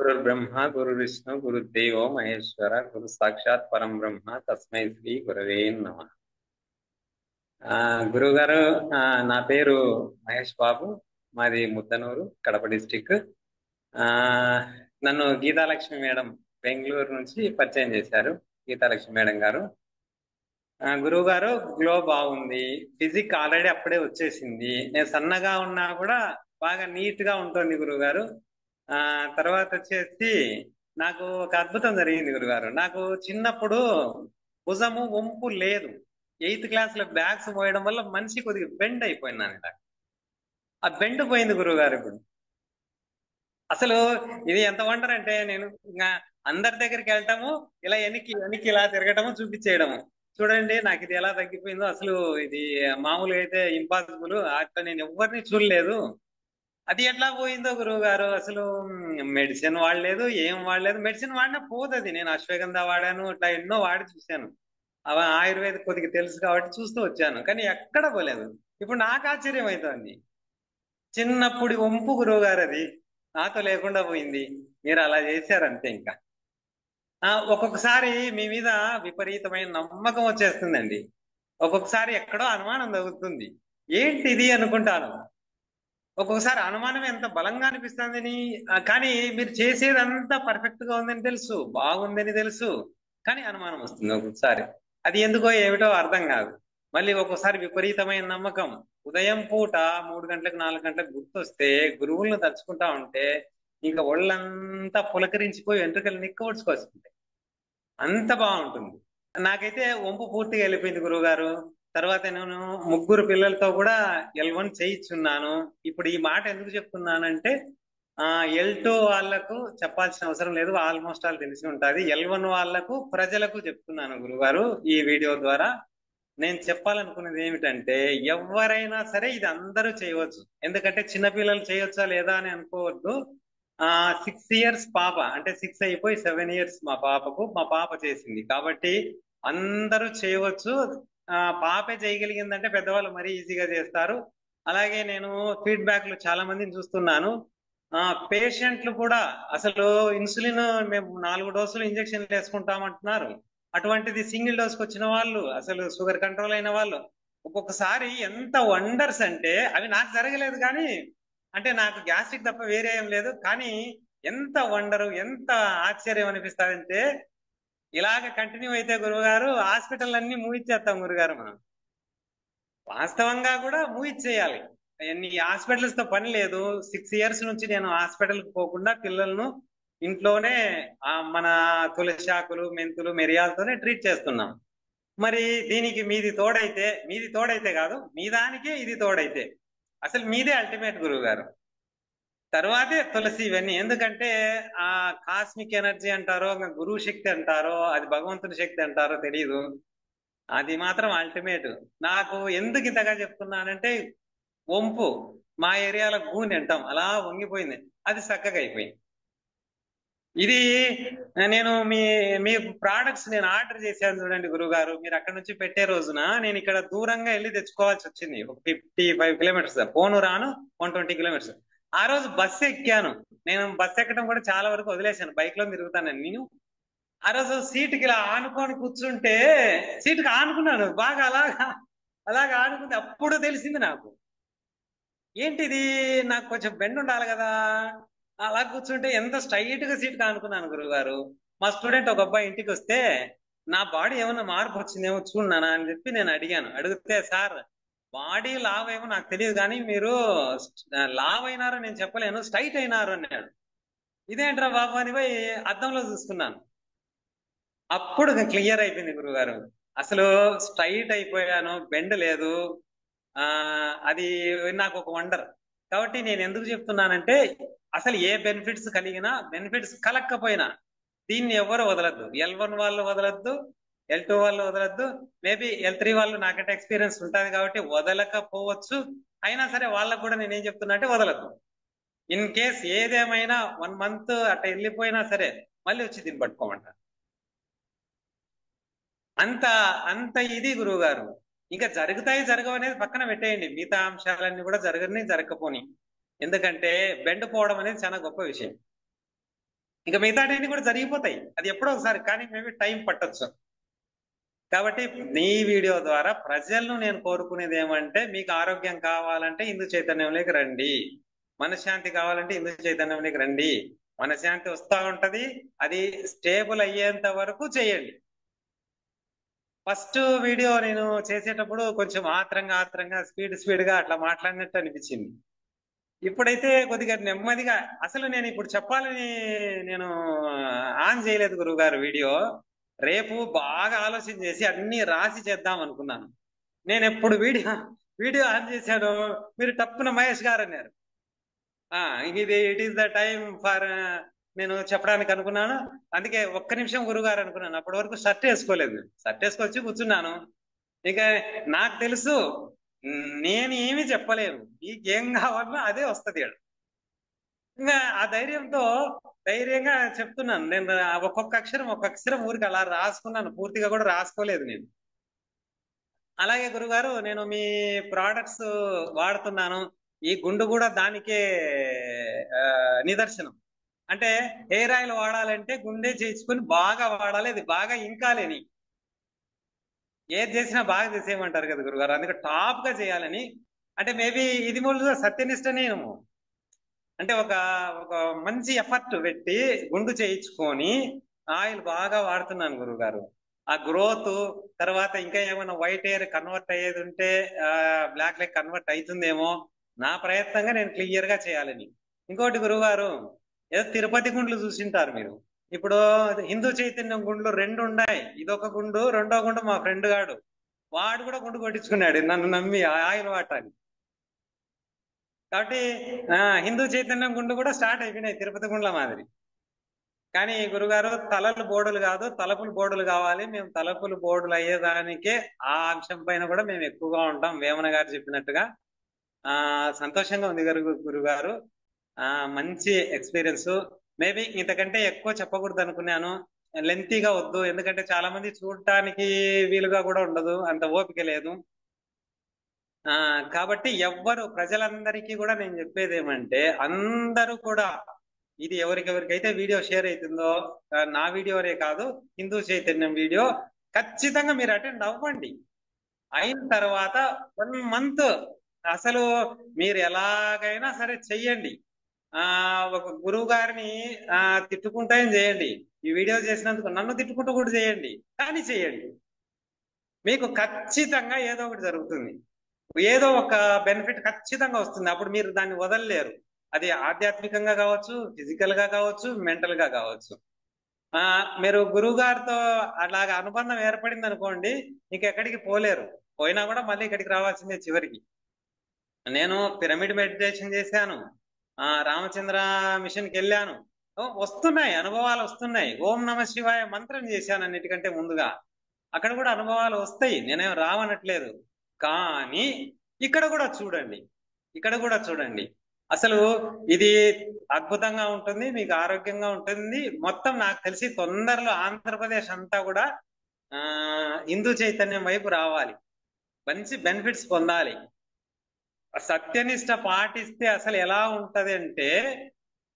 గురుర్బ్రహ్మ గురుర్విష్ణు గురుదేవో మహేశ్వర గురు సాక్షాత్ పరం బ్రహ్మ తస్మై శ్రీ గురవే నమః. గురుగారు, నా పేరు మహేష్ బాబు. మాది ముద్దనూరు, కడప డిస్టిక్. ఆ నన్ను గీతాలక్ష్మి మేడం బెంగళూరు నుంచి పరిచయం చేశారు. గీతాలక్ష్మి మేడం గారు, గురువు గారు గ్లో బాగుంది, ఫిజిక్ ఆల్రెడీ అప్పుడే వచ్చేసింది, నేను సన్నగా ఉన్నా కూడా బాగా నీట్ గా ఉంటుంది గురువు గారు. తర్వాత వచ్చేసి నాకు ఒక అద్భుతం జరిగింది గురుగారు. నాకు చిన్నప్పుడు భుజము వంపు లేదు. 8th క్లాస్ లో బ్యాగ్స్ పోయడం వల్ల మనిషి కొద్దిగా బెండ్ అయిపోయినాను ఇలా. ఆ బెండ్ పోయింది గురువుగారు ఇప్పుడు. అసలు ఇది ఎంత వండర్ అంటే, నేను ఇంకా అందరి దగ్గరికి వెళ్తాము, ఇలా వెనక్కి వెనక్కి ఇలా తిరగటము చూపించేయడము. చూడండి నాకు ఇది ఎలా తగ్గిపోయిందో. అసలు ఇది మామూలుగా అయితే ఇంపాసిబుల్. అట్లా నేను ఎవరిని చూడలేదు. అది ఎట్లా పోయిందో గురువు గారు. అసలు మెడిసిన్ వాడలేదు, ఏం వాడలేదు. మెడిసిన్ వాడినా పోతుంది. నేను అశ్వగంధ వాడాను, ఇట్లా ఎన్నో వాడి చూశాను. అవి ఆయుర్వేద కొద్దిగా తెలుసు కాబట్టి చూస్తూ వచ్చాను, కానీ ఎక్కడ పోలేదు. ఇప్పుడు నాకు ఆశ్చర్యం అవుతుంది. చిన్నప్పుడు వంపు గురువు గారు, అది నాతో లేకుండా పోయింది. మీరు అలా చేశారంతే. ఇంకా ఒక్కొక్కసారి మీ మీద విపరీతమైన నమ్మకం వచ్చేస్తుందండి. ఒక్కొక్కసారి ఎక్కడో అనుమానం తగ్గుతుంది. ఏంటి ఇది అనుకుంటాను. ఒక్కొక్కసారి అనుమానం ఎంత బలంగా అనిపిస్తుందని. కానీ మీరు చేసేదంతా పర్ఫెక్ట్ గా ఉందని తెలుసు, బాగుందని తెలుసు, కానీ అనుమానం వస్తుంది ఒక్కొక్కసారి. అది ఎందుకో ఏమిటో అర్థం కాదు. మళ్ళీ ఒక్కొక్కసారి విపరీతమైన నమ్మకం. ఉదయం పూట 3 గంటలకు 4 గంటలకు గుర్తొస్తే, గురువులను తలుచుకుంటా ఉంటే ఇంకా ఒళ్ళంతా పులకరించిపోయి వెంట్రుకలు నిక్కవడుచుకొస్తుంటాయి. అంత బాగుంటుంది. నాకైతే వంపు పూర్తిగా వెళ్ళిపోయింది గురువు గారు. తర్వాత నేను 3 పిల్లలతో కూడా L1 చేయించున్నాను. ఇప్పుడు ఈ మాట ఎందుకు చెప్తున్నానంటే, L2 వాళ్లకు చెప్పాల్సిన అవసరం లేదు, ఆల్మోస్ట్ ఆల్ తెలిసి ఉంటుంది. L1 వాళ్లకు, ప్రజలకు చెప్తున్నాను గురుగారు ఈ వీడియో ద్వారా. నేను చెప్పాలనుకున్నది ఏమిటంటే, ఎవరైనా సరే ఇది అందరూ చేయవచ్చు. ఎందుకంటే చిన్నపిల్లలు చేయొచ్చా లేదా అని అనుకోవద్దు. 6 ఇయర్స్ పాప, అంటే 6 అయిపోయి 7 ఇయర్స్ మా పాపకు. మా పాప చేసింది కాబట్టి అందరూ చేయవచ్చు. పాపే చేయగలిగిందంటే పెద్దవాళ్ళు మరీ ఈజీగా చేస్తారు. అలాగే నేను ఫీడ్బ్యాక్లు చాలా మందిని చూస్తున్నాను. పేషెంట్లు కూడా అసలు ఇన్సులిన్ మేము 4 డోసులు ఇంజక్షన్లు వేసుకుంటామంటున్నారు. అటువంటిది సింగిల్ డోస్కి వచ్చిన వాళ్ళు, అసలు షుగర్ కంట్రోల్ అయిన వాళ్ళు, ఒక్కొక్కసారి ఎంత వండర్స్ అంటే, అవి నాకు జరగలేదు కానీ, అంటే నాకు గ్యాస్ట్రిక్ తప్ప వేరే ఏం లేదు, కానీ ఎంత వండరు, ఎంత ఆశ్చర్యం అనిపిస్తుందంటే, ఇలాగ కంటిన్యూ అయితే గురువుగారు హాస్పిటల్ అన్ని మూవిచ్చేస్తాం గురుగారు మనం. వాస్తవంగా కూడా మూవిచ్చేయాలి. ఎన్ని హాస్పిటల్స్ తో పని లేదు. 6 ఇయర్స్ నుంచి నేను హాస్పిటల్కి పోకుండా పిల్లలను ఇంట్లోనే మన తులసి ఆకులు, మెంతులు, మిరియాలతోనే ట్రీట్ చేస్తున్నాం. మరి దీనికి మీది తోడైతే కాదు, మీ దానికే ఇది తోడైతే అసలు మీదే అల్టిమేట్ గురువు గారు. తర్వాతే తులసి, ఇవన్నీ. ఎందుకంటే ఆ కాస్మిక్ ఎనర్జీ అంటారో, గురువు శక్తి అంటారో, అది భగవంతుని శక్తి అంటారో తెలియదు, అది మాత్రం అల్టిమేట్. నాకు ఎందుకు ఇంతగా చెప్తున్నానంటే, వంపు మా ఏరియాలో గూని అంటాం, అలా వంగిపోయింది, అది చక్కగా అయిపోయింది. ఇది నేను మీ మీ ప్రోడక్ట్స్ నేను ఆర్డర్ చేశాను చూడండి గురుగారు. మీరు అక్కడ నుంచి పెట్టే రోజున నేను ఇక్కడ దూరంగా వెళ్ళి తెచ్చుకోవాల్సి వచ్చింది. ఒక 55 కిలోమీటర్స్, పోను రాను 120 కిలోమీటర్స్. ఆ రోజు బస్సు ఎక్కాను. నేను బస్సు ఎక్కడం కూడా చాలా వరకు వదిలేశాను, బైక్ లో తిరుగుతానని. నేను ఆ రోజు సీటుకి ఇలా ఆనుకొని కూర్చుంటే, సీటుకి ఆనుకున్నాను బాగా, అలాగా ఆనుకుంది. అప్పుడు తెలిసింది నాకు, ఏంటిది, నాకు కొంచెం బెండ్ ఉండాలి కదా. అలా కూర్చుంటే ఎంత స్ట్రైట్ గా సీట్ కానుకున్నాను గురుగారు. మా స్టూడెంట్ ఒక అబ్బాయి ఇంటికి వస్తే, నా బాడీ ఏమైనా మార్పు వచ్చిందేమో చూడనా అని చెప్పి నేను అడిగాను. అడిగితే, సార్ బాడీ లావ్ ఏమో నాకు తెలియదు కానీ మీరు లావ్ అయినారో నేను చెప్పలేను, స్ట్రైట్ అయినారు అన్నాడు. ఇదేంట్రా బాబు అని పోయి అద్దంలో చూసుకున్నాను. అప్పుడు క్లియర్ అయిపోయింది గురుగారు. అసలు స్ట్రైట్ అయిపోయాను, బెండ్ లేదు. అది నాకు ఒక వండర్. కాబట్టి నేను ఎందుకు చెప్తున్నానంటే, అసలు ఏ బెనిఫిట్స్ కలిగినా, బెనిఫిట్స్ కలగకపోయినా దీన్ని ఎవరు వదలద్దు. L1 వాళ్ళు వదలద్దు, L2 వాళ్ళు వదలద్దు, మేబీ L3 వాళ్ళు నాకంటే ఎక్స్పీరియన్స్ ఉంటుంది కాబట్టి వదలకపోవచ్చు. అయినా సరే వాళ్ళకు కూడా నేనేం చెప్తున్నా అంటే, వదలద్దు. ఇన్ కేస్ ఏదేమైనా 1 మంత్ అట్లా వెళ్ళిపోయినా సరే మళ్ళీ వచ్చి దీన్ని పట్టుకోమంట. అంత అంత ఇది గురువు గారు. ఇంకా జరుగుతాయి జరగవు అనేది పక్కన పెట్టేయండి, మిగతా అంశాలన్నీ కూడా జరగని జరగకపోని. ఎందుకంటే బెండ్ పోవడం అనేది చాలా గొప్ప విషయం. ఇంకా మిగతాటన్నీ కూడా జరిగిపోతాయి, అది ఎప్పుడో ఒకసారి, కానీ మేబీ టైం పట్టొచ్చు. కాబట్టి నీ వీడియో ద్వారా ప్రజలను నేను కోరుకునేది ఏమంటే, మీకు ఆరోగ్యం కావాలంటే హిందూ చైతన్యంలోకి రండి, మనశ్శాంతి కావాలంటే హిందూ చైతన్యంలోకి రండి. మనశ్శాంతి వస్తా ఉంటది, అది స్టేబుల్ అయ్యేంత వరకు చేయండి. ఫస్ట్ వీడియో నేను చేసేటప్పుడు కొంచెం ఆత్రంగా స్పీడ్ గా అట్లా మాట్లాడినట్టు అనిపించింది. ఇప్పుడైతే కొద్దిగా నెమ్మదిగా, అసలు నేను ఇప్పుడు చెప్పాలని నేను ఆన్ చేయలేదు గురువుగారు వీడియో. రేపు బాగా ఆలోచన చేసి అన్ని రాసి చేద్దాం అనుకున్నాను. నేను ఎప్పుడు వీడియో ఆన్ చేశాను, మీరు తప్పున మహేష్ గారు అన్నారు. It is the time for నేను చెప్పడానికి అనుకున్నాను. అందుకే ఒక్క నిమిషం గురుగారు అనుకున్నాను. అప్పటి వరకు షర్ట్ వేసుకోలేదు, షర్ట్ వేసుకొచ్చి కూర్చున్నాను. ఇక నాకు తెలుసు నేను ఏమి చెప్పలేను, నీకేం కావాలో అదే వస్తుంది. ఇంకా ఆ ధైర్యంగా చెప్తున్నాను. నేను ఒక్కొక్క అక్షరం ఊరికి అలా రాసుకున్నాను, పూర్తిగా కూడా రాసుకోలేదు నేను. అలాగే గురుగారు, నేను మీ ప్రోడక్ట్స్ వాడుతున్నాను. ఈ గుండు కూడా దానికే నిదర్శనం. అంటే హెయిర్ ఆయిల్ వాడాలంటే గుండె చేయించుకొని బాగా వాడాలి, అది బాగా ఇంకాలేని. ఏది చేసినా బాగా చేసేయమంటారు కదా గురుగారు, అందుకే టాప్ గా చేయాలని. అంటే మేబీ ఇది మూడు సత్యనిష్టనేమో. అంటే ఒక ఒక మంచి ఎఫర్ట్ పెట్టి గుండు చేయించుకొని ఆయిల్ బాగా వాడుతున్నాను గురుగారు. ఆ గ్రోత్ తర్వాత ఇంకా ఏమైనా వైట్ హెయిర్ కన్వర్ట్ అయ్యేది ఉంటే బ్లాక్ లెక్ కన్వర్ట్ అవుతుందేమో, నా ప్రయత్నంగా నేను క్లియర్ గా చేయాలని. ఇంకోటి గురుగారు, ఏదో తిరుపతి గుండ్లు చూసింటారు మీరు. ఇప్పుడు హిందూ చైతన్యం గుండ్లు రెండు ఉన్నాయి, ఇదొక గుండు, రెండో గుండు మా ఫ్రెండ్ గాడు, వాడు కూడా గుండు కొట్టించుకున్నాడు నన్ను నమ్మి ఆయిల్ వాటాన్ని. కాబట్టి హిందూ చైతన్యం గుండు కూడా స్టార్ట్ అయిపోయినాయి తిరుపతి గుండ్ల మాదిరి. కానీ గురుగారు, తలలు బోర్డులు కాదు, తలపులు బోర్డులు కావాలి. మేము తలపులు బోర్డులు అయ్యేదానికే ఆ అంశం పైన కూడా మేము ఎక్కువగా ఉంటాం, వేమన గారు చెప్పినట్టుగా. సంతోషంగా ఉంది గురుగారు. మంచి ఎక్స్పీరియన్స్. మేబీ ఇంతకంటే ఎక్కువ చెప్పకూడదు అనుకున్నాను, లెంతీగా వద్దు, ఎందుకంటే చాలా మంది చూడటానికి వీలుగా కూడా ఉండదు, అంత ఓపిక లేదు. కాబట్టి ఎవ్వరు ప్రజలందరికీ కూడా నేను చెప్పేది ఏమంటే, అందరూ కూడా ఇది ఎవరికెవరికైతే వీడియో షేర్ అవుతుందో, నా వీడియోనే కాదు హిందూ చైతన్యం వీడియో ఖచ్చితంగా మీరు అటెండ్ అవ్వండి. అయిన తర్వాత 1 మంత్ అసలు మీరు ఎలాగైనా సరే చెయ్యండి. ఒక గురువు గారిని తిట్టుకుంటే చేయండి, ఈ వీడియో చేసినందుకు నన్ను తిట్టుకుంటూ కూడా చేయండి, కానీ చేయండి. మీకు ఖచ్చితంగా ఏదో ఒకటి జరుగుతుంది, ఏదో ఒక బెనిఫిట్ ఖచ్చితంగా వస్తుంది. అప్పుడు మీరు దాన్ని వదలలేరు. అది ఆధ్యాత్మికంగా కావచ్చు, ఫిజికల్ గా కావచ్చు, మెంటల్ గా కావచ్చు. మీరు గురువు గారితో అలాగ అనుబంధం ఏర్పడింది అనుకోండి, ఇంకెక్కడికి పోలేరు. పోయినా కూడా మళ్ళీ ఇక్కడికి రావాల్సిందే చివరికి. నేను పిరమిడ్ మెడిటేషన్ చేశాను, రామచంద్ర మిషన్కి వెళ్ళాను, వస్తున్నాయి అనుభవాలు వస్తున్నాయి. ఓం నమ శివాయ మంత్రం చేశాను అన్నిటికంటే ముందుగా. అక్కడ కూడా అనుభవాలు వస్తాయి, నేనేం రావనట్లేదు. కానీ ఇక్కడ కూడా చూడండి, ఇక్కడ కూడా చూడండి, అసలు ఇది అద్భుతంగా ఉంటుంది, మీకు ఆరోగ్యంగా ఉంటుంది. మొత్తం నాకు తెలిసి తొందరలో ఆంధ్రప్రదేశ్ అంతా కూడా హిందూ చైతన్యం వైపు రావాలి, మంచి బెనిఫిట్స్ పొందాలి. సత్యనిష్ట పాటిస్తే అసలు ఎలా ఉంటది అంటే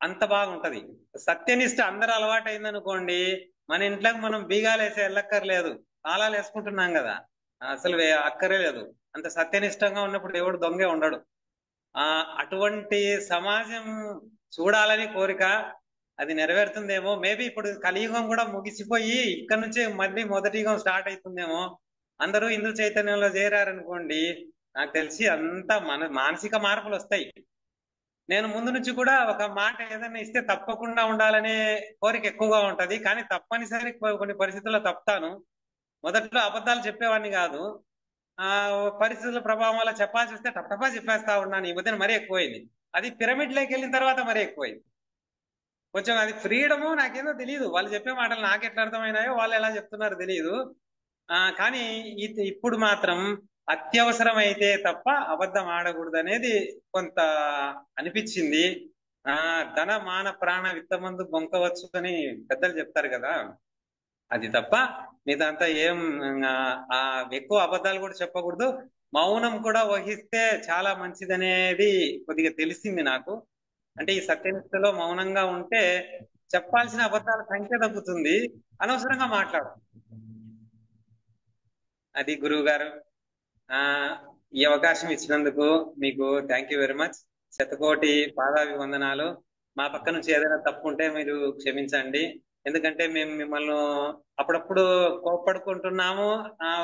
అంత బాగుంటది. సత్యనిష్ట అందరూ అలవాటు అయిందనుకోండి, మన ఇంట్లోకి మనం బీగాలు వేసే వెళ్ళక్కర్లేదు, తాళాలు వేసుకుంటున్నాం కదా, అసలు అక్కరే లేదు. అంత సత్యనిష్టంగా ఉన్నప్పుడు ఎవడు దొంగే ఉండడు. అటువంటి సమాజం చూడాలని కోరిక, అది నెరవేరుతుందేమో. మేబీ ఇప్పుడు కలియుగం కూడా ముగిసిపోయి ఇక్కడ నుంచే మళ్ళీ మొదటి యుగం స్టార్ట్ అవుతుందేమో. అందరూ హిందూ చైతన్యంలో చేరారనుకోండి, నాకు తెలిసి అంతా మానసిక మార్పులు వస్తాయి. నేను ముందు నుంచి కూడా ఒక మాట ఏదైనా ఇస్తే తప్పకుండా ఉండాలనే కోరిక ఎక్కువగా ఉంటది, కానీ తప్పనిసరి కొన్ని పరిస్థితుల్లో తప్పుతాను. మొదట్లో అబద్ధాలు చెప్పేవాడిని కాదు, పరిస్థితుల ప్రభావం వల్ల చెప్పాల్సి వస్తే టపటపా చెప్పేస్తా ఉన్నాను. ఈ మధ్యన మరీ ఎక్కువైంది. అది పిరమిడ్ లోకి వెళ్ళిన తర్వాత మరీ ఎక్కువైంది. కొంచెం అది ఫ్రీడము నాకేదో తెలియదు, వాళ్ళు చెప్పే మాటలు నాకు ఎట్లా అర్థమైనాయో వాళ్ళు ఎలా చెప్తున్నారో తెలియదు. కానీ ఇప్పుడు మాత్రం అత్యవసరం అయితే తప్ప అబద్ధం ఆడకూడదు అనేది కొంత అనిపించింది. ధన మాన ప్రాణ విత్తమందు బొంకవచ్చు అని పెద్దలు చెప్తారు కదా, అది తప్ప మీదంతా ఏం ఎక్కువ అబద్ధాలు కూడా చెప్పకూడదు. మౌనం కూడా వహిస్తే చాలా మంచిదనేది కొద్దిగా తెలిసింది నాకు. అంటే ఈ సత్యనిష్టలో మౌనంగా ఉంటే చెప్పాల్సిన అబద్ధాల సంఖ్య తగ్గుతుంది, అనవసరంగా మాట్లాడు. అది గురువు గారు. ఆ ఈ అవకాశం ఇచ్చినందుకు మీకు థ్యాంక్ యూ వెరీ మచ్. శతకోటి పాదాభివందనాలు. మా పక్క నుంచి ఏదైనా తప్పు ఉంటే మీరు క్షమించండి. ఎందుకంటే మేము మిమ్మల్ని అప్పుడప్పుడు కోప్పడుకుంటున్నాము.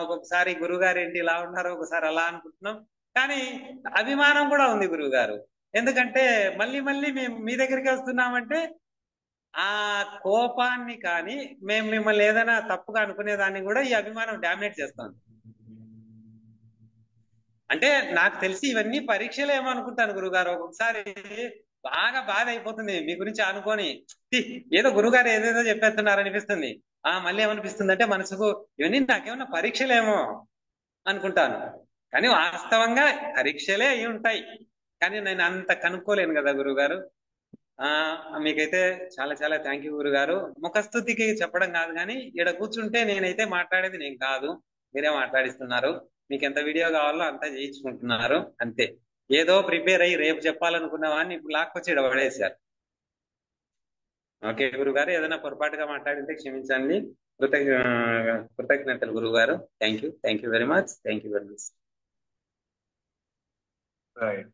ఒక్కొక్కసారి గురువు గారు ఏంటి ఇలా ఉన్నారు, ఒకసారి అలా అనుకుంటున్నాం. కానీ అభిమానం కూడా ఉంది గురువు గారు. ఎందుకంటే మళ్ళీ మళ్ళీ మేము మీ దగ్గరికి వస్తున్నామంటే ఆ కోపాన్ని కానీ మేము మిమ్మల్ని ఏదైనా తప్పుగా అనుకునేదాన్ని కూడా ఈ అభిమానం డామినేట్ చేస్తాం. అంటే నాకు తెలిసి ఇవన్నీ పరీక్షలు ఏమో అనుకుంటాను గురుగారు. ఒక్కొక్కసారి బాగా బాధ అయిపోతుంది మీ గురించి అనుకొని, "ఛీ, ఏదో గురుగారు ఏదేదో చెప్పేస్తున్నారు అనిపిస్తుంది. మళ్ళీ ఏమనిపిస్తుంది అంటే మనసుకు ఇవన్నీ నాకేమన్నా పరీక్షలేమో అనుకుంటాను. కానీ వాస్తవంగా పరీక్షలే అయి ఉంటాయి. కానీ నేను అంత కనుక్కోలేను కదా గురుగారు. ఆ మీకైతే చాలా చాలా థ్యాంక్ యూ గురుగారు. ముఖస్తుతికి చెప్పడం కాదు, కానీ ఇక్కడ కూర్చుంటే నేనైతే మాట్లాడేది నేను కాదు, మీరే మాట్లాడిస్తున్నారు. మీకు ఎంత వీడియో కావాలో అంతా చేయించుకుంటున్నారు అంతే. ఏదో ప్రిపేర్ అయ్యి రేపు చెప్పాలనుకున్న వాడిని ఇప్పుడు లాక్కొచ్చి ఇక్కడ పడేశారు. ఓకే గురుగారు, ఏదైనా పొరపాటుగా మాట్లాడింటే క్షమించండి. కృతజ్ఞతలు గురుగారు. Thank you very much. Thank you very much. Right.